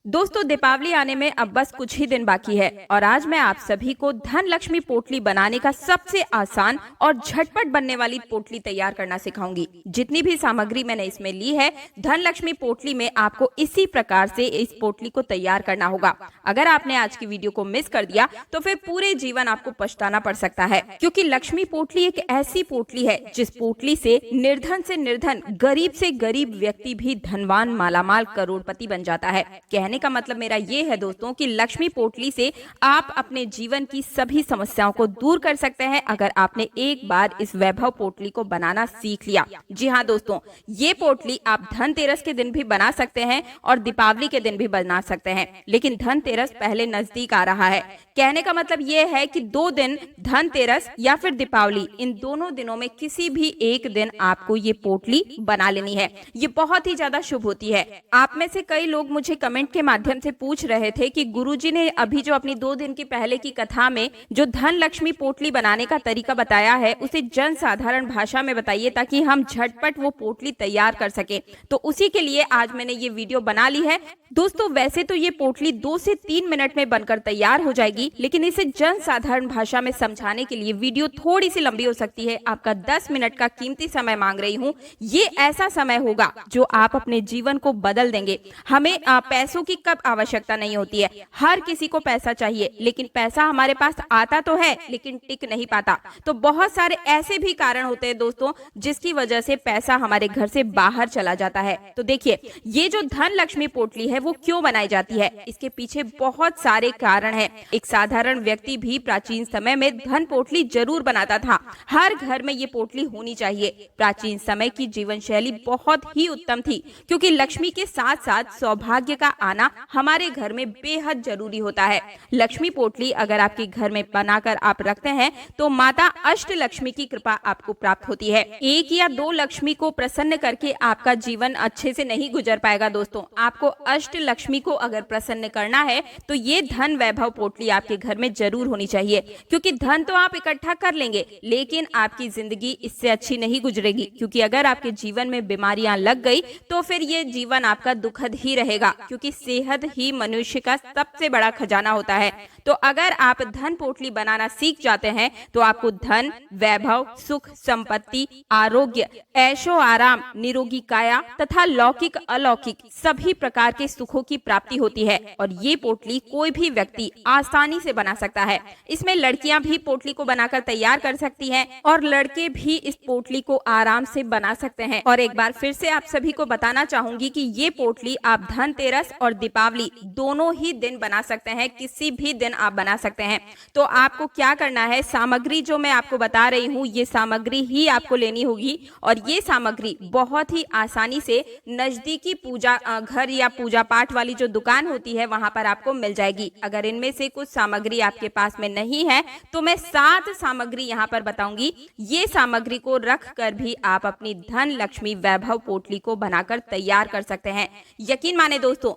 दोस्तों, दीपावली आने में अब बस कुछ ही दिन बाकी है और आज मैं आप सभी को धन लक्ष्मी पोटली बनाने का सबसे आसान और झटपट बनने वाली पोटली तैयार करना सिखाऊंगी। जितनी भी सामग्री मैंने इसमें ली है, धन लक्ष्मी पोटली में आपको इसी प्रकार से इस पोटली को तैयार करना होगा। अगर आपने आज की वीडियो को मिस कर दिया तो फिर पूरे जीवन आपको पछताना पड़ सकता है, क्योंकि लक्ष्मी पोटली एक ऐसी पोटली है जिस पोटली से निर्धन, गरीब से गरीब व्यक्ति भी धनवान, मालामाल, करोड़पति बन जाता है। कहने का मतलब मेरा ये है दोस्तों कि लक्ष्मी पोटली से आप अपने जीवन की सभी समस्याओं को दूर कर सकते हैं अगर आपने एक बार इस वैभव पोटली को बनाना सीख लिया। जी हाँ दोस्तों, ये पोटली आप धनतेरस के दिन भी बना सकते हैं और दीपावली के दिन भी बना सकते हैं, लेकिन धनतेरस पहले नजदीक आ रहा है। कहने का मतलब ये है कि 2 दिन, धनतेरस या फिर दीपावली, इन दोनों दिनों में किसी भी एक दिन आपको ये पोटली बना लेनी है। ये बहुत ही ज्यादा शुभ होती है। आप में से कई लोग मुझे कमेंट के माध्यम से पूछ रहे थे कि गुरुजी ने अभी जो अपनी 2 दिन की पहले की कथा में जो धन लक्ष्मी पोटली बनाने का तरीका बताया है उसे जन साधारण भाषा में बताइए ताकि हम झटपट वो पोटली तैयार कर सके। तो उसी के लिए आज मैंने ये वीडियो बना ली है। दोस्तों, वैसे तो ये पोटली 2 से 3 मिनट में बनकर तैयार हो जाएगी, लेकिन इसे जन साधारण भाषा में समझाने के लिए वीडियो थोड़ी सी लंबी हो सकती है। आपका 10 मिनट का कीमती समय मांग रही हूँ। ये ऐसा समय होगा जो आप अपने जीवन को बदल देंगे। हमें पैसों की कब आवश्यकता नहीं होती है। हर किसी को पैसा चाहिए, लेकिन पैसा हमारे पास आता तो है लेकिन टिक नहीं पाता। तो बहुत सारे ऐसे भी कारण होते हैं दोस्तों जिसकी वजह से पैसा हमारे घर से बाहर चला जाता है। तो देखिए, ये जो धन लक्ष्मी पोटली है वो क्यों बनाई जाती है, इसके पीछे बहुत सारे कारण हैं। एक साधारण व्यक्ति भी प्राचीन समय में धन पोटली जरूर बनाता था। हर घर में ये पोटली होनी चाहिए। प्राचीन समय की जीवन शैली बहुत ही उत्तम थी, क्योंकि लक्ष्मी के साथ साथ सौभाग्य का आना हमारे घर में बेहद जरूरी होता है। लक्ष्मी पोटली अगर आपके घर में बनाकर आप रखते हैं तो माता अष्ट लक्ष्मी की कृपा आपको प्राप्त होती है। 1 या 2 लक्ष्मी को प्रसन्न करके आपका जीवन अच्छे से नहीं गुजर पाएगा दोस्तों। आपको अष्ट लक्ष्मी को अगर प्रसन्न करना है तो ये धन वैभव पोटली आपके घर में जरूर होनी चाहिए, क्योंकि धन तो आप इकट्ठा कर लेंगे लेकिन आपकी जिंदगी इससे अच्छी नहीं गुजरेगी, क्योंकि अगर आपके जीवन में बीमारियां लग गई तो फिर ये जीवन आपका दुखद ही रहेगा, क्योंकि सेहत ही मनुष्य का सबसे बड़ा खजाना होता है। तो अगर आप धन पोटली बनाना सीख जाते हैं तो आपको धन, वैभव, सुख, संपत्ति, आरोग्य, ऐशो आराम, निरोगी काया तथा लौकिक अलौकिक सभी प्रकार के सुखों की प्राप्ति होती है। और ये पोटली कोई भी व्यक्ति आसानी से बना सकता है। इसमें लड़कियां भी पोटली को बनाकर तैयार कर सकती हैं और लड़के भी इस पोटली को आराम से बना सकते हैं। और एक बार फिर से आप सभी को बताना चाहूंगी कि ये पोटली आप धनतेरस और दीपावली दोनों ही दिन बना सकते हैं। किसी भी दिन आप बना सकते हैं। तो आपको क्या करना है, सामग्री जो मैं आपको बता रही हूँ ये सामग्री ही आपको लेनी होगी और ये सामग्री बहुत ही आसानी से नजदीकी पूजा घर या पूजा पाठ वाली जो दुकान होती है वहां पर आपको मिल जाएगी। अगर इनमें से कुछ सामग्री आपके पास में नहीं है तो मैं 7 सामग्री यहाँ पर बताऊंगी। ये सामग्री को रख कर भी आप अपनी धन लक्ष्मी वैभव पोटली को बनाकर तैयार कर सकते हैं। यकीन माने दोस्तों,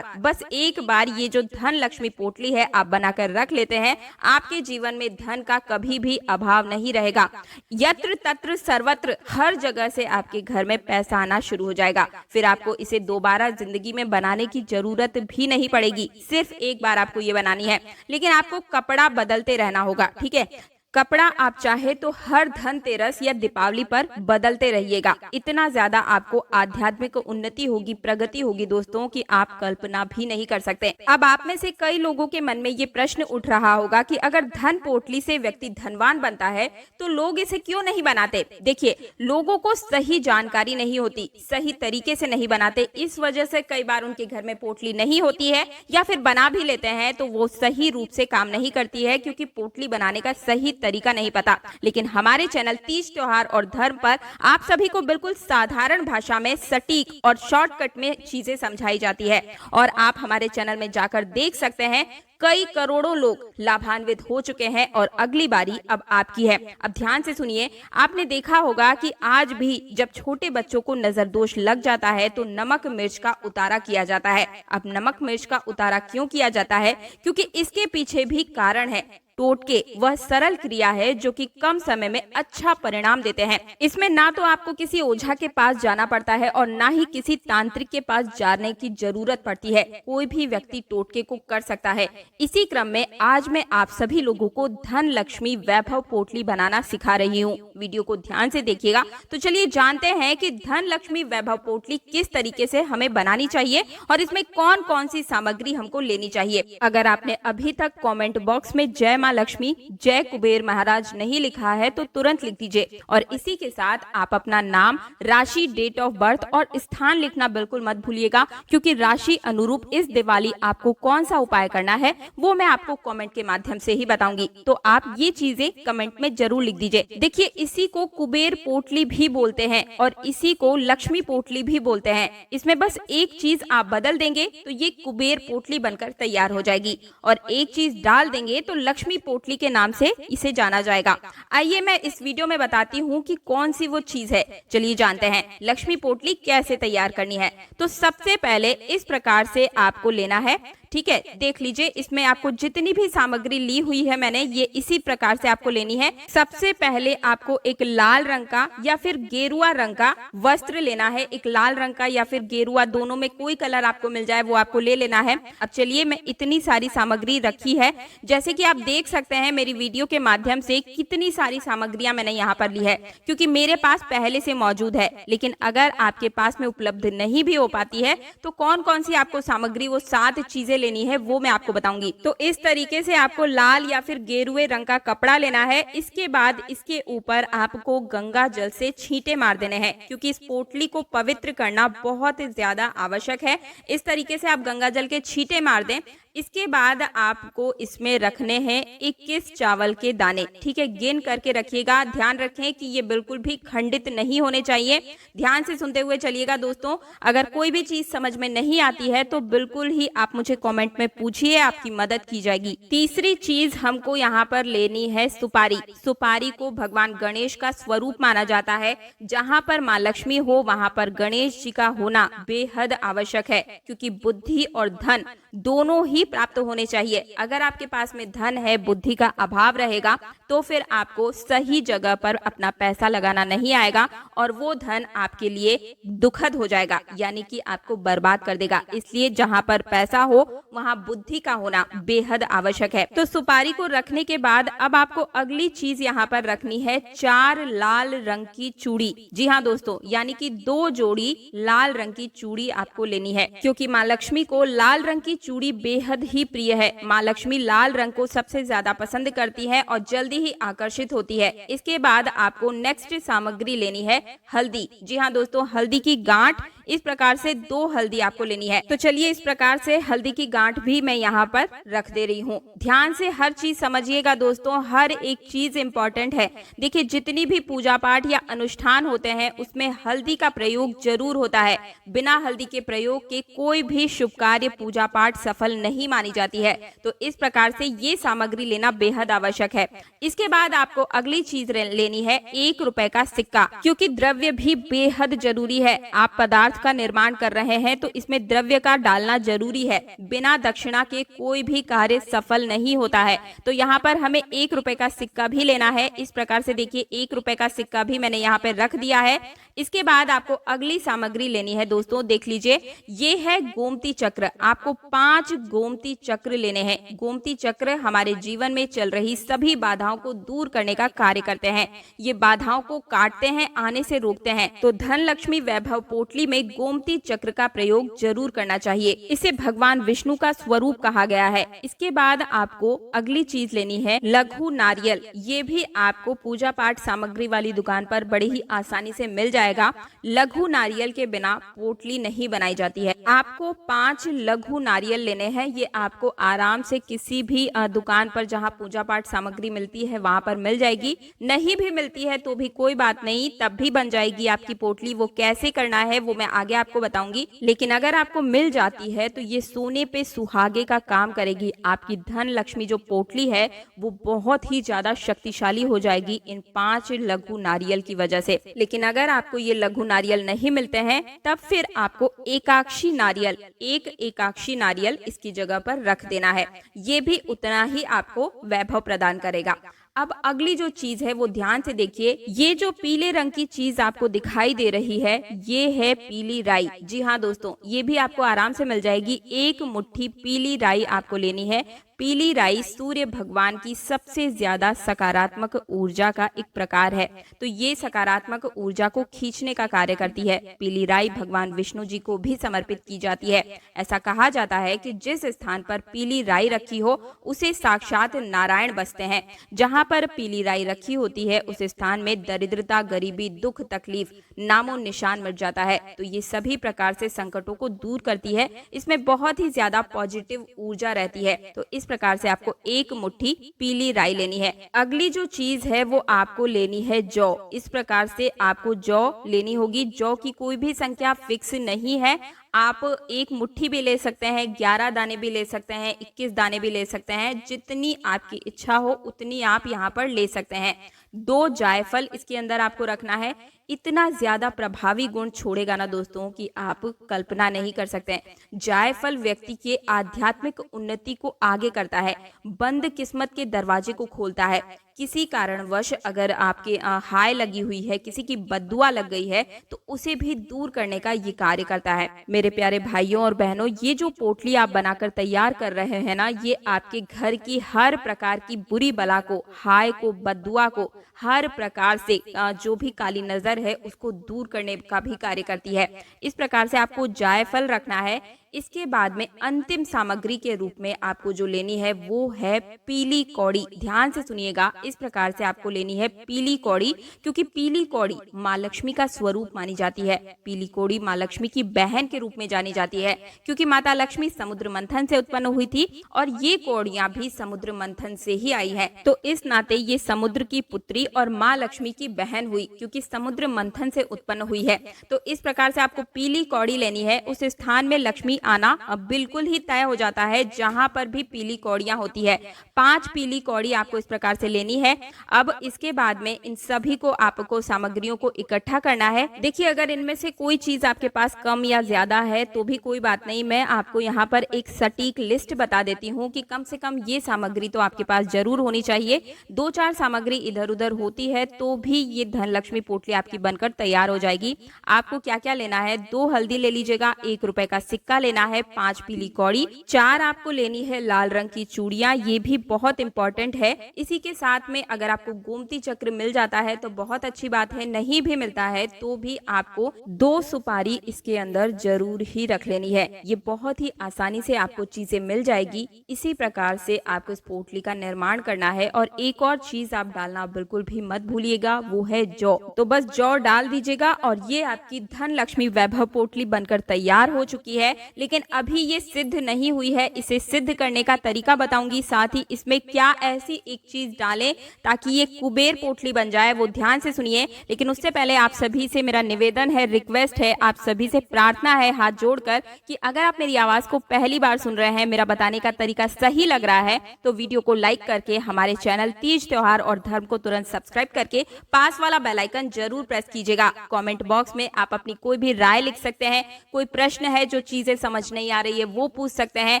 बस एक बार ये जो धन लक्ष्मी पोटली है आप बनाकर रख लेते हैं, आपके जीवन में धन का कभी भी अभाव नहीं रहेगा। यत्र तत्र सर्वत्र हर जगह से आपके घर में पैसा आना शुरू हो जाएगा। फिर आपको इसे दोबारा जिंदगी में बनाने की जरूरत भी नहीं पड़ेगी। सिर्फ एक बार आपको ये बनानी है, लेकिन आपको कपड़ा बदलते रहना होगा। ठीक है, कपड़ा आप चाहे तो हर धनतेरस या दीपावली पर बदलते रहिएगा। इतना ज्यादा आपको आध्यात्मिक उन्नति होगी, प्रगति होगी दोस्तों कि आप कल्पना भी नहीं कर सकते। अब आप में से कई लोगों के मन में ये प्रश्न उठ रहा होगा कि अगर धन पोटली से व्यक्ति धनवान बनता है तो लोग इसे क्यों नहीं बनाते। देखिए, लोगों को सही जानकारी नहीं होती, सही तरीके से नहीं बनाते। इस वजह से कई बार उनके घर में पोटली नहीं होती है, या फिर बना भी लेते हैं तो वो सही रूप से काम नहीं करती है, क्योंकि पोटली बनाने का सही तरीका नहीं पता। लेकिन हमारे चैनल तीज त्योहार और धर्म पर आप सभी को बिल्कुल साधारण भाषा में सटीक और शॉर्टकट में चीजें समझाई जाती है और आप हमारे चैनल में जाकर देख सकते हैं कई करोड़ों लोग लाभान्वित हो चुके हैं और अगली बारी अब आपकी है। अब ध्यान से सुनिए, आपने देखा होगा कि आज भी जब छोटे बच्चों को नजर दोष लग जाता है तो नमक मिर्च का उतारा किया जाता है। अब नमक मिर्च का उतारा क्यों किया जाता है? क्योंकि इसके पीछे भी कारण है। टोटके वह सरल क्रिया है जो कि कम समय में अच्छा परिणाम देते हैं। इसमें ना तो आपको किसी ओझा के पास जाना पड़ता है और ना ही किसी तांत्रिक के पास जाने की जरूरत पड़ती है। कोई भी व्यक्ति टोटके को कर सकता है। इसी क्रम में आज मैं आप सभी लोगों को धन लक्ष्मी वैभव पोटली बनाना सिखा रही हूँ। वीडियो को ध्यान से देखिएगा। तो चलिए जानते हैं कि धन लक्ष्मी वैभव पोटली किस तरीके से हमें बनानी चाहिए और इसमें कौन कौन सी सामग्री हमको लेनी चाहिए। अगर आपने अभी तक कमेंट बॉक्स में जय मां लक्ष्मी, जय कुबेर महाराज नहीं लिखा है तो तुरंत लिख दीजिए और इसी के साथ आप अपना नाम, राशि, डेट ऑफ बर्थ और स्थान लिखना बिल्कुल मत भूलिएगा, क्योंकि राशि अनुरूप इस दिवाली आपको कौन सा उपाय करना है वो मैं आपको कमेंट के माध्यम से ही बताऊंगी। तो आप ये चीजें कमेंट में जरूर लिख दीजिए। देखिए, इसी को कुबेर पोटली भी बोलते हैं और इसी को लक्ष्मी पोटली भी बोलते हैं। इसमें बस एक चीज आप बदल देंगे तो ये कुबेर पोटली बनकर तैयार हो जाएगी और एक चीज डाल देंगे तो लक्ष्मी पोटली के नाम से इसे जाना जाएगा। आइए मैं इस वीडियो में बताती हूँ कि कौन सी वो चीज है। चलिए जानते हैं लक्ष्मी पोटली कैसे तैयार करनी है। तो सबसे पहले इस प्रकार से आपको लेना है। ठीक है, देख लीजिए, इसमें आपको जितनी भी सामग्री ली हुई है मैंने, ये इसी प्रकार से आपको लेनी है। सबसे पहले आपको एक लाल रंग का या फिर गेरुआ रंग का वस्त्र लेना है। एक लाल रंग का या फिर गेरुआ, दोनों में कोई कलर आपको मिल जाए वो आपको ले लेना है। अब चलिए, मैं इतनी सारी सामग्री रखी है, जैसे कि आप देख सकते हैं मेरी वीडियो के माध्यम से कितनी सारी सामग्रियां मैंने यहाँ पर ली है, क्योंकि मेरे पास पहले से मौजूद है। लेकिन अगर आपके पास में उपलब्ध नहीं भी हो पाती है तो कौन कौन सी आपको सामग्री, वो 7 चीजें लेनी है वो मैं आपको बताऊंगी। तो इस तरीके से आपको लाल या फिर गेरुए रंग का कपड़ा लेना है। इसके बाद इसके ऊपर आपको गंगा जल से छींटे मार देने हैं, क्योंकि इस पोटली को पवित्र करना बहुत ज्यादा आवश्यक है। इस तरीके से आप गंगा जल के छींटे मार दें। इसके बाद आपको इसमें रखने हैं 21 चावल के दाने। ठीक है, गिन करके रखिएगा। ध्यान रखें कि ये बिल्कुल भी खंडित नहीं होने चाहिए। ध्यान से सुनते हुए चलिएगा दोस्तों। अगर कोई भी चीज समझ में नहीं आती है तो बिल्कुल ही आप मुझे कमेंट में पूछिए, आपकी मदद की जाएगी। तीसरी चीज हमको यहाँ पर लेनी है सुपारी। सुपारी को भगवान गणेश का स्वरूप माना जाता है। जहाँ पर माँ लक्ष्मी हो वहाँ पर गणेश जी का होना बेहद आवश्यक है, क्योंकि बुद्धि और धन दोनों ही प्राप्त होने चाहिए। अगर आपके पास में धन है, बुद्धि का अभाव रहेगा तो फिर आपको सही जगह पर अपना पैसा लगाना नहीं आएगा और वो धन आपके लिए दुखद हो जाएगा, यानी कि आपको बर्बाद कर देगा। इसलिए जहाँ पर पैसा हो वहाँ बुद्धि का होना बेहद आवश्यक है। तो सुपारी को रखने के बाद अब आपको अगली चीज यहाँ पर रखनी है 4 लाल रंग की चूड़ी। जी हाँ दोस्तों, यानी कि 2 जोड़ी लाल रंग की चूड़ी आपको लेनी है, क्योंकि माँ लक्ष्मी को लाल रंग की चूड़ी बेहद ही प्रिय है। माँ लक्ष्मी लाल रंग को सबसे ज्यादा पसंद करती है और जल्दी ही आकर्षित होती है। इसके बाद आपको नेक्स्ट सामग्री लेनी है हल्दी। जी हाँ दोस्तों, हल्दी की गांठ। इस प्रकार से 2 हल्दी आपको लेनी है। तो चलिए, इस प्रकार से हल्दी की गांठ भी मैं यहाँ पर रख दे रही हूँ। ध्यान से हर चीज समझिएगा दोस्तों, हर एक चीज इंपॉर्टेंट है। देखिए, जितनी भी पूजा पाठ या अनुष्ठान होते हैं उसमें हल्दी का प्रयोग जरूर होता है। बिना हल्दी के प्रयोग के कोई भी शुभ कार्य, पूजा पाठ सफल नहीं मानी जाती है। तो इस प्रकार से ये सामग्री लेना बेहद आवश्यक है। इसके बाद आपको अगली चीज लेनी है 1 रुपए का सिक्का, क्योंकि द्रव्य भी बेहद जरूरी है। आप पदार्थ का निर्माण कर रहे हैं तो इसमें द्रव्य का डालना जरूरी है। बिना दक्षिणा के कोई भी कार्य सफल नहीं होता है। तो यहाँ पर हमें 1 रुपए का सिक्का भी लेना है। इस प्रकार से देखिए, 1 रुपए का सिक्का भी मैंने यहाँ पे रख दिया है। इसके बाद आपको अगली सामग्री लेनी है दोस्तों, देख लीजिए, ये है गोमती चक्र। आपको 5 गोमती चक्र लेने हैं। गोमती चक्र हमारे जीवन में चल रही सभी बाधाओं को दूर करने का कार्य करते हैं। ये बाधाओं को काटते हैं, आने से रोकते हैं। तो धन लक्ष्मी वैभव पोटली में गोमती चक्र का प्रयोग जरूर करना चाहिए। इसे भगवान विष्णु का स्वरूप कहा गया है। इसके बाद आपको अगली चीज लेनी है लघु नारियल। ये भी आपको पूजा पाठ सामग्री वाली दुकान पर बड़े ही आसानी से मिल जाएगा। लघु नारियल के बिना पोटली नहीं बनाई जाती है। आपको 5 लघु नारियल लेने हैं। ये आपको आराम से किसी भी दुकान पर जहाँ पूजा पाठ सामग्री मिलती है वहाँ पर मिल जाएगी। नहीं भी मिलती है तो भी कोई बात नहीं, तब भी बन जाएगी आपकी पोटली। वो कैसे करना है वो मैं आगे आपको बताऊंगी। लेकिन अगर आपको मिल जाती है तो ये सोने पे सुहागे का काम करेगी। आपकी धन लक्ष्मी जो पोटली है वो बहुत ही ज्यादा शक्तिशाली हो जाएगी इन 5 लघु नारियल की वजह से। लेकिन अगर आपको ये लघु नारियल नहीं मिलते हैं तब फिर आपको एकाक्षी नारियल, एक एकाक्षी नारियल इसकी जगह पर रख देना है। ये भी उतना ही आपको वैभव प्रदान करेगा। अब अगली जो चीज है वो ध्यान से देखिए। ये जो पीले रंग की चीज आपको दिखाई दे रही है ये है पीली राई। जी हाँ दोस्तों, ये भी आपको आराम से मिल जाएगी। एक मुट्ठी पीली राई आपको लेनी है। पीली राई सूर्य भगवान की सबसे ज्यादा सकारात्मक ऊर्जा का एक प्रकार है, तो ये सकारात्मक ऊर्जा को खींचने का कार्य करती है। पीली राई भगवान विष्णु जी को भी समर्पित की जाती है। ऐसा कहा जाता है कि जिस स्थान पर पीली राई रखी हो उसे साक्षात नारायण बसते हैं। जहाँ पर पीली राई रखी होती है उस स्थान में दरिद्रता, गरीबी, दुख, तकलीफ नामो निशान मिट जाता है। तो ये सभी प्रकार से संकटों को दूर करती है। इसमें बहुत ही ज्यादा पॉजिटिव ऊर्जा रहती है। तो इस प्रकार से आपको एक मुट्ठी पीली राई लेनी है। अगली जो चीज है वो आपको लेनी है जौ। इस प्रकार से आपको जौ लेनी होगी। जौ की कोई भी संख्या फिक्स नहीं है। आप एक मुट्ठी भी ले सकते हैं, 11 दाने भी ले सकते हैं, 21 दाने भी ले सकते हैं। जितनी आपकी इच्छा हो उतनी आप यहाँ पर ले सकते हैं। 2 जायफल इसके अंदर आपको रखना है। इतना ज्यादा प्रभावी गुण छोड़ेगा ना दोस्तों कि आप कल्पना नहीं कर सकते हैं। जायफल व्यक्ति के आध्यात्मिक उन्नति को आगे करता है, बंद किस्मत के दरवाजे को खोलता है। किसी कारणवश अगर आपके हाय लगी हुई है, किसी की बद्दुआ लग गई है तो उसे भी दूर करने का ये कार्य करता है। मेरे प्यारे भाइयों और बहनों, ये जो पोटली आप बनाकर तैयार कर रहे हैं ना, ये आपके घर की हर प्रकार की बुरी बला को, हाय को, बद्दुआ को, हर प्रकार से जो भी काली नजर है उसको दूर करने का भी कार्य करती है। इस प्रकार से आपको जायफल रखना है। इसके बाद में अंतिम सामग्री के रूप में आपको जो लेनी है वो है पीली कौड़ी। ध्यान से सुनिएगा, इस प्रकार से आपको लेनी है पीली कौड़ी, क्योंकि पीली कौड़ी माँ लक्ष्मी का स्वरूप मानी जाती है। पीली कौड़ी माँ लक्ष्मी की बहन के रूप में जानी जाती है, क्योंकि माता लक्ष्मी समुद्र मंथन से उत्पन्न हुई थी और ये कौड़ियां भी समुद्र मंथन से ही आई है। तो इस नाते ये समुद्र की पुत्री और माँ लक्ष्मी की बहन हुई, क्योंकि समुद्र मंथन से उत्पन्न हुई है। तो इस प्रकार से आपको पीली कौड़ी लेनी है। उस स्थान में लक्ष्मी आना अब बिल्कुल ही तय हो जाता है जहां पर भी पीली कौड़ियां होती है। 5 पीली कौड़ी आपको इस प्रकार से लेनी है। अब इसके बाद में इन सभी को आपको सामग्रियों को इकट्ठा करना है। देखिए, अगर इनमें से कोई चीज आपके पास कम या ज्यादा है तो भी कोई बात नहीं, मैं आपको यहाँ पर एक सटीक लिस्ट बता देती हूँ कि कम से कम ये सामग्री तो आपके पास जरूर होनी चाहिए। 2-4 सामग्री इधर उधर होती है तो भी ये धन लक्ष्मी पोटली आपकी बनकर तैयार हो जाएगी। आपको क्या क्या लेना है? 2 हल्दी ले लीजिएगा, 1 रुपए का सिक्का लेना है, 5 पीली कौड़ी, 4 आपको लेनी है लाल रंग की चूड़ियां, ये भी बहुत इंपॉर्टेंट है। इसी के साथ में अगर आपको गोमती चक्र मिल जाता है तो बहुत अच्छी बात है, नहीं भी मिलता है तो भी आपको 2 सुपारी इसके अंदर जरूर ही रख लेनी है। ये बहुत ही आसानी से आपको चीजें मिल जाएगी। इसी प्रकार से आपको इस पोटली का निर्माण करना है। और एक और चीज आप डालना बिल्कुल भी मत भूलिएगा, वो है जौ। तो बस जौ डाल दीजिएगा और ये आपकी धन लक्ष्मी वैभव पोटली बनकर तैयार हो चुकी है। लेकिन अभी ये सिद्ध नहीं हुई है, इसे सिद्ध करने का तरीका बताऊंगी, साथ ही इसमें क्या ऐसी एक चीज डालें ताकि ये कुबेर पोटली बन जाए, वो ध्यान से सुनिए। लेकिन उससे पहले आप सभी से मेरा निवेदन है, रिक्वेस्ट है, आप सभी से प्रार्थना है हाथ जोड़कर कि अगर आप मेरी आवाज को पहली बार सुन रहे हैं, मेरा बताने का तरीका सही लग रहा है तो वीडियो को लाइक करके हमारे चैनल तीज त्योहार और धर्म को तुरंत सब्सक्राइब करके पास वाला बेल आइकन जरूर प्रेस कीजिएगा। कमेंट बॉक्स में आप अपनी कोई भी राय लिख सकते हैं, कोई प्रश्न है जो चीजें समझ नहीं आ रही है वो पूछ सकते हैं।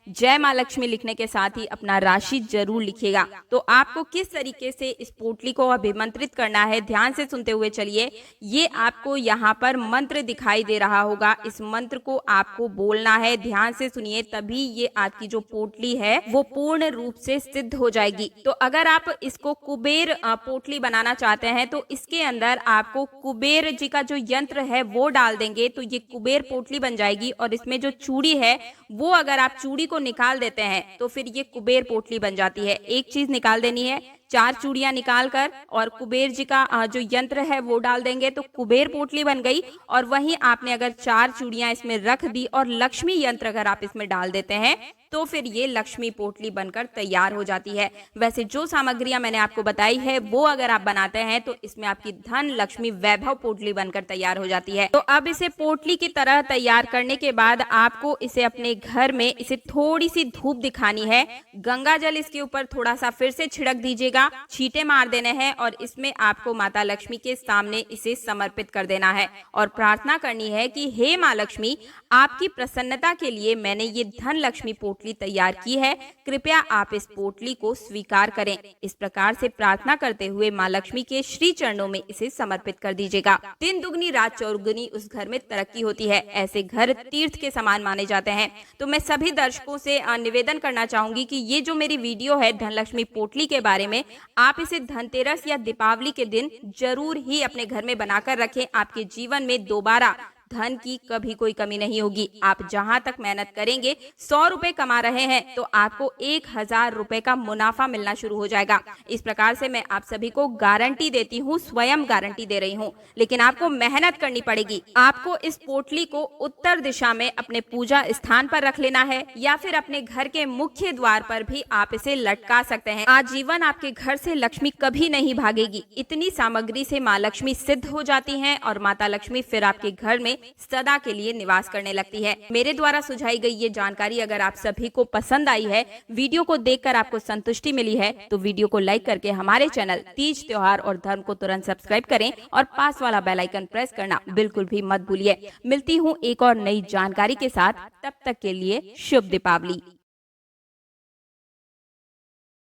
जय माँ लक्ष्मी लिखने के साथ ही अपना राशि जरूर लिखिएगा। तो आपको किस तरीके से इस पोटली को अभिमंत्रित करना है, ध्यान से सुनते हुए चलिए। ये आपको यहाँ पर मंत्र दिखाई दे रहा होगा, इस मंत्र को आपको बोलना है, ध्यान से सुनिए, तभी ये आपकी जो पोटली है वो पूर्ण रूप से सिद्ध हो जाएगी। तो अगर आप इसको कुबेर पोटली बनाना चाहते हैं तो इसके अंदर आपको कुबेर जी का जो यंत्र है वो डाल देंगे तो ये कुबेर पोटली बन जाएगी। और इसमें जो चूड़ी है वो अगर आप चूड़ी को निकाल देते हैं तो फिर ये कुबेर पोटली बन जाती है। एक चीज निकाल देनी है, 4 चूड़ियां निकाल कर और कुबेर जी का जो यंत्र है वो डाल देंगे तो कुबेर पोटली बन गई। और वहीं आपने अगर 4 चूड़ियां इसमें रख दी और लक्ष्मी यंत्र अगर आप इसमें डाल देते हैं तो फिर ये लक्ष्मी पोटली बनकर तैयार हो जाती है। वैसे जो सामग्रियां मैंने आपको बताई है वो अगर आप बनाते हैं तो इसमें आपकी धन लक्ष्मी वैभव पोटली बनकर तैयार हो जाती है। तो अब इसे पोटली की तरह तैयार करने के बाद आपको इसे अपने घर में इसे थोड़ी सी धूप दिखानी है। गंगा जल इसके ऊपर थोड़ा सा फिर से छिड़क दीजिएगा, छींटे मार देने हैं और इसमें आपको माता लक्ष्मी के सामने इसे समर्पित कर देना है और प्रार्थना करनी है कि हे माँ लक्ष्मी, आपकी प्रसन्नता के लिए मैंने ये धन लक्ष्मी पोटली तैयार की है, कृपया आप इस पोटली को स्वीकार करें। इस प्रकार से प्रार्थना करते हुए माँ लक्ष्मी के श्री चरणों में इसे समर्पित कर दीजिएगा। दिन दुगनी रात चौगुनी उस घर में तरक्की होती है। ऐसे घर तीर्थ के समान माने जाते हैं। तो मैं सभी दर्शकों से निवेदन करना चाहूंगी कि ये जो मेरी वीडियो है धनलक्ष्मी पोटली के बारे में, आप इसे धनतेरस या दीपावली के दिन जरूर ही अपने घर में बनाकर रखें। आपके जीवन में दोबारा धन की कभी कोई कमी नहीं होगी। आप जहां तक मेहनत करेंगे, 100 रुपए कमा रहे हैं तो आपको 1000 रुपए का मुनाफा मिलना शुरू हो जाएगा। इस प्रकार से मैं आप सभी को गारंटी देती हूँ, स्वयं गारंटी दे रही हूँ, लेकिन आपको मेहनत करनी पड़ेगी। आपको इस पोटली को उत्तर दिशा में अपने पूजा स्थान पर रख लेना है या फिर अपने घर के मुख्य द्वार पर भी आप इसे लटका सकते हैं। आजीवन आपके घर से लक्ष्मी कभी नहीं भागेगी। इतनी सामग्री से माँ लक्ष्मी सिद्ध हो जाती हैं और माता लक्ष्मी फिर आपके घर में सदा के लिए निवास करने लगती है। मेरे द्वारा सुझाई गई ये जानकारी अगर आप सभी को पसंद आई है, वीडियो को देखकर आपको संतुष्टि मिली है, तो वीडियो को लाइक करके हमारे चैनल तीज त्योहार और धर्म को तुरंत सब्सक्राइब करें और पास वाला बेल आइकन प्रेस करना बिल्कुल भी मत भूलिए। मिलती हूँ एक और नई जानकारी के साथ, तब तक के लिए शुभ दीपावली।